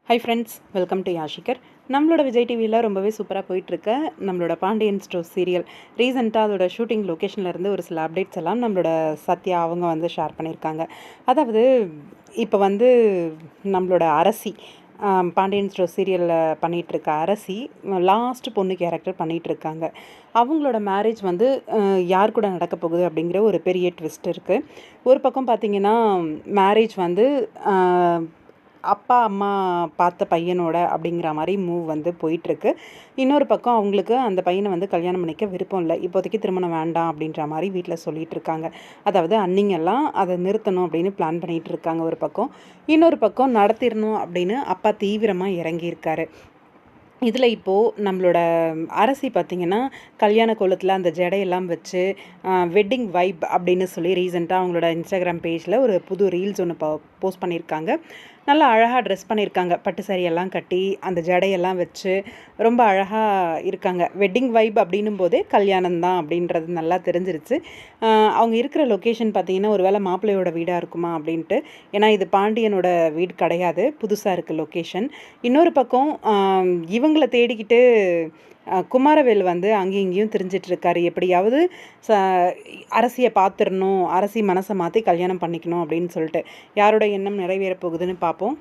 High friends, welcome to யாஷிகர். நம்மளோட விஜய் டிவியில் ரொம்பவே சூப்பராக போயிட்டுருக்க நம்மளோட பாண்டியன் ஸ்டோர்ஸ் சீரியல் ரீசெண்டாக அதோட ஷூட்டிங் லொக்கேஷன்லேருந்து ஒரு சில அப்டேட்ஸ் எல்லாம் நம்மளோட சத்யா அவங்க வந்து ஷேர் பண்ணியிருக்காங்க. அதாவது இப்போ வந்து நம்மளோட அரசி பாண்டியன் ஸ்டோர் சீரியலில் பண்ணிகிட்ருக்க அரசி லாஸ்ட் பொண்ணு கேரக்டர் பண்ணிகிட்ருக்காங்க. அவங்களோட மேரேஜ் வந்து யார் கூட நடக்க போகுது அப்படிங்கிற ஒரு பெரிய ட்விஸ்ட் இருக்குது. ஒரு பக்கம் பார்த்திங்கன்னா மேரேஜ் வந்து அப்பா அம்மா பார்த்த பையனோட அப்படிங்கிற மாதிரி மூவ் வந்து போயிட்டுருக்கு. இன்னொரு பக்கம் அவங்களுக்கு அந்த பையனை வந்து கல்யாணம் பண்ணிக்க விருப்பம் இல்லை, இப்போதைக்கு திருமணம் வேண்டாம் அப்படின்ற மாதிரி வீட்டில் சொல்லிகிட்டு இருக்காங்க. அதாவது அன்னிங்கெல்லாம் அதை நிறுத்தணும் அப்படின்னு பிளான் பண்ணிகிட்டு இருக்காங்க ஒரு பக்கம். இன்னொரு பக்கம் நடத்திடணும் அப்படின்னு அப்பா தீவிரமாக இறங்கியிருக்காரு. இதில் இப்போது நம்மளோட அரசி பார்த்திங்கன்னா கல்யாண கோலத்தில் அந்த ஜடையெல்லாம் வச்சு வெட்டிங் வைப் அப்படின்னு சொல்லி ரீசெண்டாக அவங்களோட இன்ஸ்டாகிராம் பேஜில் ஒரு புது ரீல்ஸ் ஒன்று போஸ்ட் பண்ணியிருக்காங்க. நல்லா அழகாக ட்ரெஸ் பண்ணியிருக்காங்க, பட்டு சாரியெல்லாம் கட்டி அந்த ஜடையெல்லாம் வச்சு ரொம்ப அழகாக இருக்காங்க. வெட்டிங் வைப் அப்படின்னும் போதே கல்யாணம் தான் அப்படின்றது நல்லா தெரிஞ்சிருச்சு. அவங்க இருக்கிற லொக்கேஷன் பார்த்திங்கன்னா ஒரு வேளை மாப்பிள்ளையோட வீடாக இருக்குமா அப்படின்ட்டு. ஏன்னா இது பாண்டியனோட வீடு கிடையாது, புதுசாக இருக்குது லொக்கேஷன். இன்னொரு பக்கம் இவங்களை தேடிக்கிட்டு குமாரவேல் வந்து அங்கேயும் இங்கேயும் திரிஞ்சிட்ருக்காரு. எப்படியாவது அரசியை பார்த்துடணும், அரசி மனசை மாற்றி கல்யாணம் பண்ணிக்கணும் அப்படின்னு சொல்லிட்டு. யாரோட எண்ணம் நிறைவேற போகுதுன்னு பார்ப்போம்.